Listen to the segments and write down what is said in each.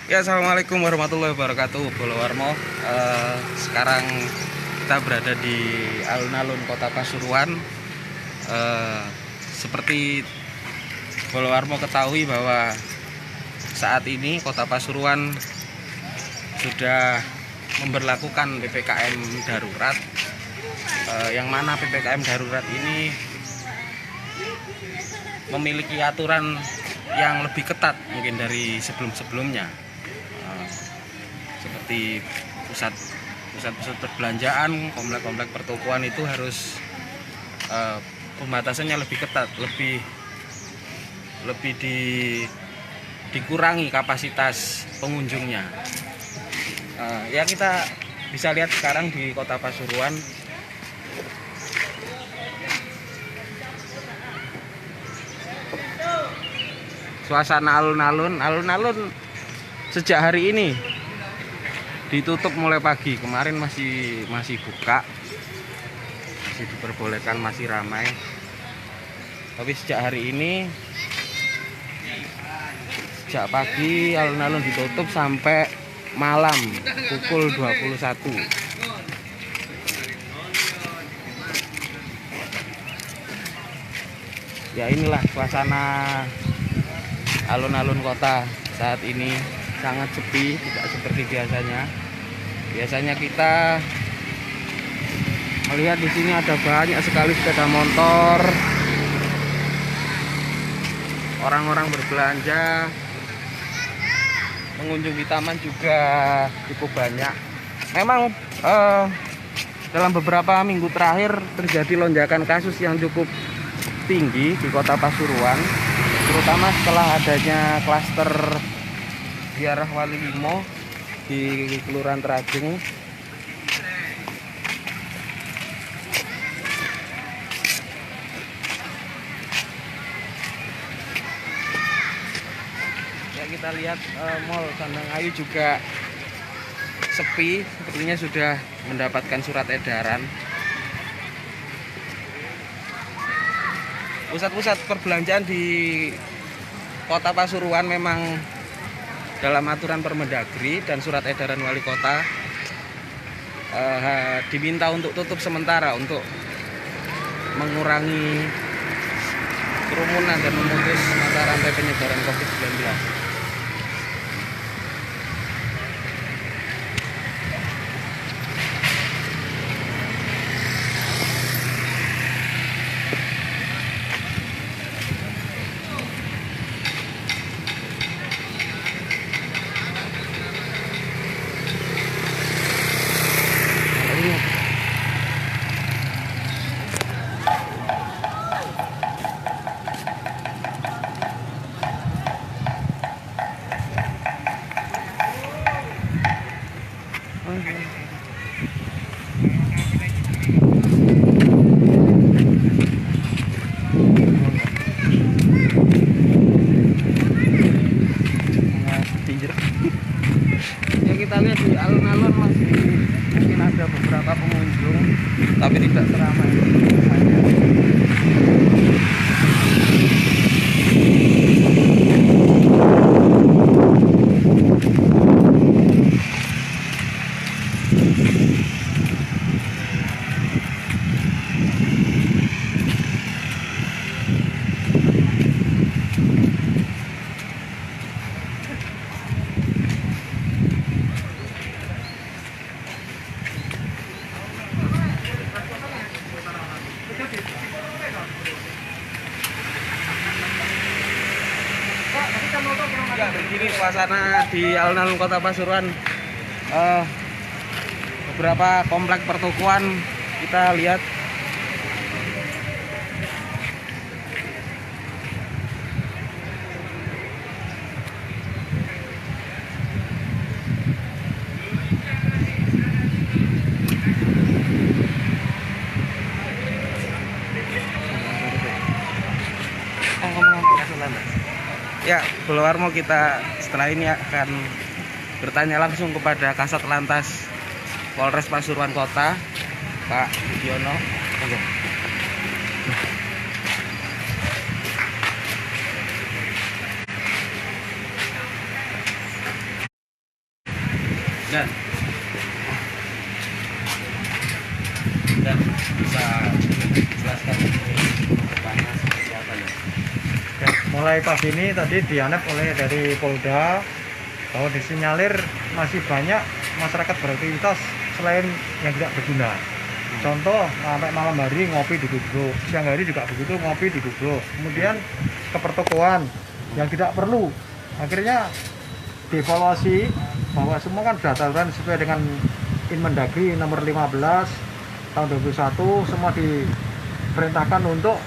Ya, assalamualaikum warahmatullahi wabarakatuh, Bolowarmo. Sekarang kita berada di alun-alun Kota Pasuruan. Seperti Bolowarmo ketahui bahwa saat ini Kota Pasuruan sudah memberlakukan PPKM darurat, yang mana PPKM darurat ini memiliki aturan yang lebih ketat mungkin dari sebelum-sebelumnya. Seperti pusat-pusat perbelanjaan, komplek-komplek pertokoan itu harus pembatasannya lebih ketat, lebih dikurangi kapasitas pengunjungnya. Ya, kita bisa lihat sekarang di Kota Pasuruan. Suasana alun-alun sejak hari ini ditutup mulai pagi. Kemarin masih buka, masih diperbolehkan, masih ramai. Tapi sejak hari ini, sejak pagi alun-alun ditutup sampai malam pukul 21. Ya, inilah suasana alun-alun kota saat ini, sangat sepi, tidak seperti biasanya. Biasanya kita melihat di sini ada banyak sekali sepeda motor, orang-orang berbelanja, pengunjung di taman juga cukup banyak. Memang dalam beberapa minggu terakhir terjadi lonjakan kasus yang cukup tinggi di Kota Pasuruan, terutama setelah adanya klaster Ziarah Wali Limo di Kelurahan Terajeng. Ya, kita lihat Mall Sandang Ayu juga sepi, sepertinya sudah mendapatkan surat edaran. Pusat-pusat perbelanjaan di Kota Pasuruan memang dalam aturan Permendagri dan surat edaran wali kota diminta untuk tutup sementara untuk mengurangi kerumunan dan memutus mata rantai penyebaran COVID-19. Ya, kita lihat di alun-alun masih mungkin ada beberapa pengunjung, tapi tidak seramai biasanya. Ya, begini suasana di alun-alun Kota Pasuruan. Beberapa komplek pertokoan kita lihat ya. Bolowarmo, kita setelah ini akan bertanya langsung kepada Kasat Lantas Polres Pasuruan Kota, Pak Budiono. Dan bisa jelaskan depannya seperti apa ya? Ya, mulai pagi ini tadi dianep oleh dari Polda bahwa disinyalir masih banyak masyarakat beraktivitas selain yang tidak berguna. Contoh sampai malam hari ngopi di Gubro, siang hari juga begitu ngopi di Gubro. Kemudian ke pertokoan yang tidak perlu. Akhirnya dievaluasi bahwa semua kan sudah aturan sesuai dengan Inmendagri nomor 15 tahun 2021, semua diperintahkan untuk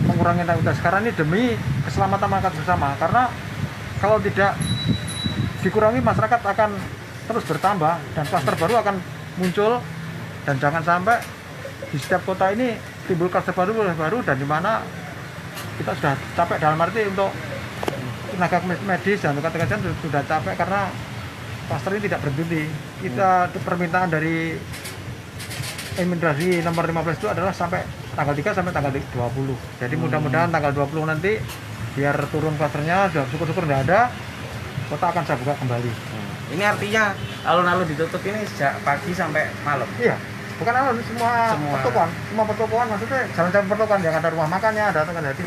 mengurangi aktivitas. Sekarang ini demi keselamatan masyarakat bersama, karena kalau tidak dikurangi masyarakat akan terus bertambah dan klaster baru akan muncul, dan jangan sampai di setiap kota ini timbul klaster baru dan dimana kita sudah capek dalam arti untuk tenaga medis dan tenaga kesehatan sudah capek karena klaster ini tidak berhenti. Kita permintaan dari Inmendagri nomor 15 itu adalah sampai tanggal 3 sampai tanggal 20. Jadi mudah-mudahan tanggal 20 nanti biar turun klasternya, syukur-syukur tidak ada, kota akan saya buka kembali. Ini artinya alun-alun ditutup ini sejak pagi sampai malam? Iya, bukan alun, semua pertokoan, maksudnya jalan-jalan pertokoan yang ada rumah makannya, ada jadi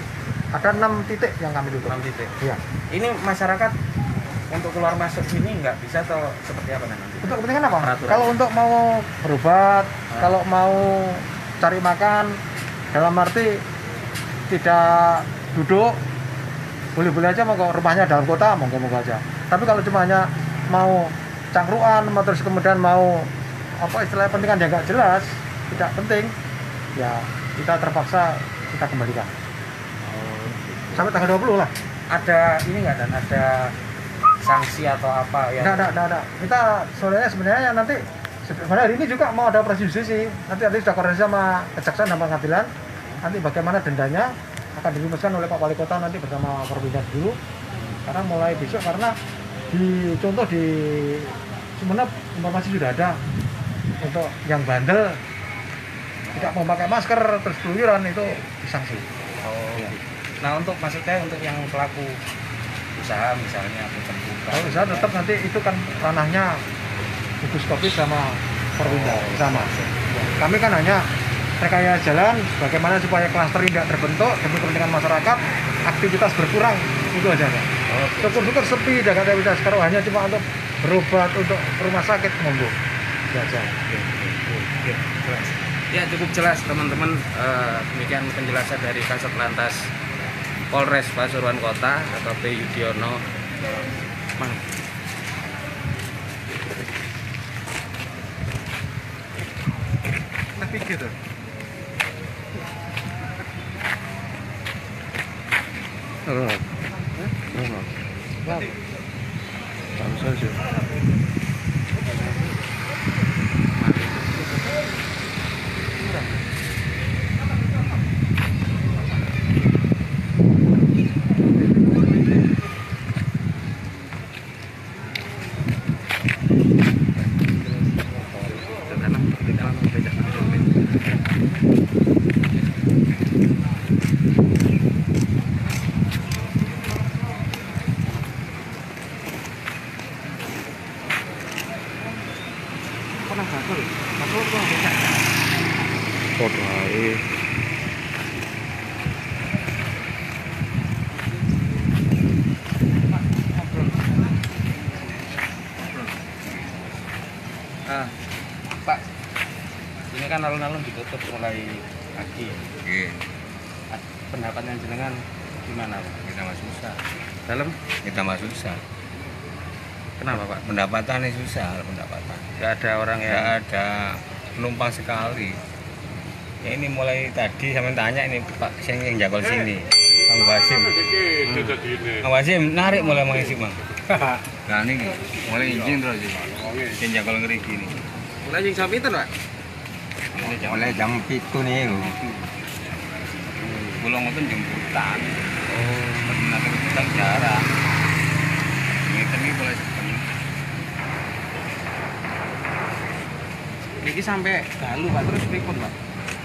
ada 6 titik yang kami tutup. 6 titik? Iya. Ini masyarakat untuk keluar masuk sini nggak bisa atau seperti apa nanti? Untuk kepentingan apa? Peraturan. Kalau untuk mau berobat, kalau mau cari makan, dalam arti tidak duduk, boleh-boleh aja mau ke rumahnya dalam kota, monggo-monggo aja. Tapi kalau cuma hanya mau cangkruan, terus kemudian mau apa istilah pentingan yang nggak jelas, tidak penting, ya kita terpaksa kita kembalikan. Sampai tanggal 20 lah. Ada ini nggak, dan ada sanksi atau apa ya? Nggak. Kita sebenarnya nanti hari ini juga mau ada operasi justisi. Nanti sudah koordinasi sama kejaksaan dan pengadilan. Nanti bagaimana dendanya akan dirumuskan oleh Pak Wali Kota nanti bersama Perwira dulu. Karena mulai besok, karena contoh di Sumeneb informasi sudah ada untuk yang bandel tidak mau pakai masker terus keluyuran itu disanksi. Oh. Ya. Nah untuk maksudnya untuk yang pelaku usaha misalnya buka. Kalau usaha tetap nanti itu kan ranahnya gugus Covid sama Perwira sama. Kami kan hanya rekayasa jalan bagaimana supaya klaster tidak terbentuk demi kepentingan masyarakat, aktivitas berkurang, itu aja. Syukur-syukur sepi dan aktivitas, kalau hanya cuma untuk berobat, untuk rumah sakit, monggo. Itu aja. Ya cukup jelas teman-teman, demikian penjelasan dari Kasat Lantas Polres Pasuruan Kota, AKP Yudiono. Tapi gitu. Saja. Foto ae. Pak, ini kan alun-alun ditutup mulai pagi. Pendapatnya jenengan gimana, Pak? Kita mah susah. Dalam? Kita mah susah. Kenapa, Pak? Pendapatannya susah, pendapatan. Nggak ada orang Nggak yang ada penumpang sekali. Ya ini mulai tadi saya tanya ini Pak yang jagol sini, Kang Basim. Kang Basim narik mulai mengisi Bang. Nah ini mulai izin terus yang jagol ngeri gini. mulai jam itu, Pak? Mulai jam 7 nih. Pulang itu jemputan. Nanti jemputan jarang. Ini mulai sepen. Ini sampai dalu, Pak, terus pripun, Pak?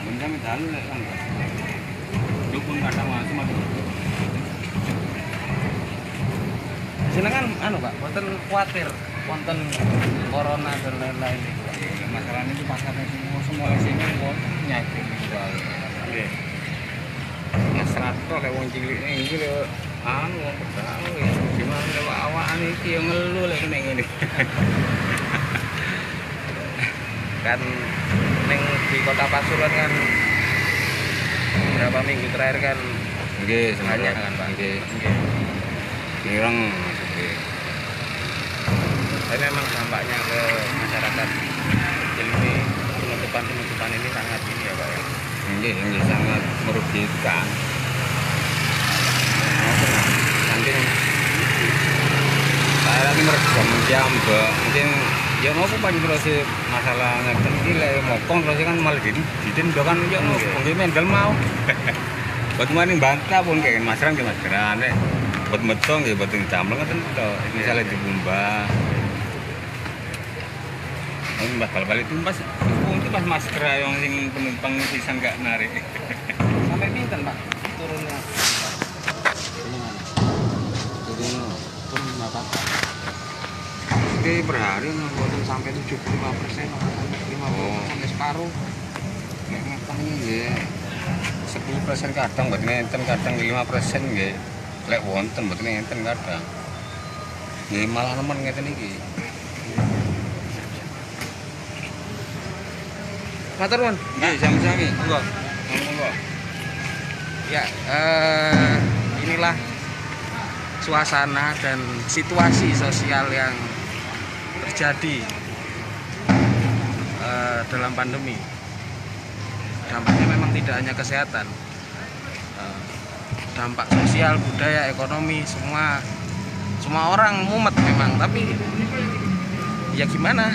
Kami dalu lek kan. Dukun kata masuk mati. Jenengan anu, Pak, boten kuatir wonten corona dan lain-lain. Masalahnya itu pasarnya semua sini nyakit jual. Nggih. Mas Rato kayak wong cilik iki lho anu wong tahu ya gimana lewat awakan iki yang ngeluh lek ning ngene. Kan ning di Kota Pasuruan kan beberapa minggu terakhir kan Nggih, banyak semuanya kan Pak. nggih. Nggih. Ireng maksudnya. Tapi memang dampaknya ke masyarakat kecil ini penutupan ini sangat ini ya Pak ya. Nggih sangat merugikan. Saking Saya lagi merekam jambak, mungkin ya mau apa terus masalah ngeten iki lek mokong terus kan malah didin do kan yo mungkin mendel mau. Buat mana bantah pun kayak masran ke masran buat metong ya buat ditamel ngeten to. Misalnya dibumbah. Ini bakal itu pas itu pas masker yang sing penumpang pisan gak narik. sampai pinten Pak turunnya? Turun berapa? Oke, per hari Turun sampai 75%, 50 sampai separuh. nek ngeten nggih 10% kadang buat ngenten kadang 5% nggih. Lek wonten buat ngenten kadang. Nggih malah nemen ngeten iki. Matur nuwun. Nggih, sami-sami. Monggo. Monggo. Ya, inilah suasana dan situasi sosial yang terjadi dalam pandemi. Dampaknya memang tidak hanya kesehatan, dampak sosial, budaya, ekonomi, semua orang mumet memang. Tapi ya gimana?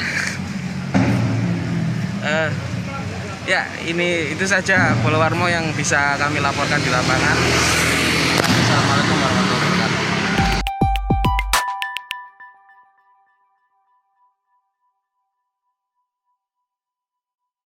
Ya, itu saja Polowarmo yang bisa kami laporkan di lapangan. Assalamualaikum warahmatullahi wabarakatuh.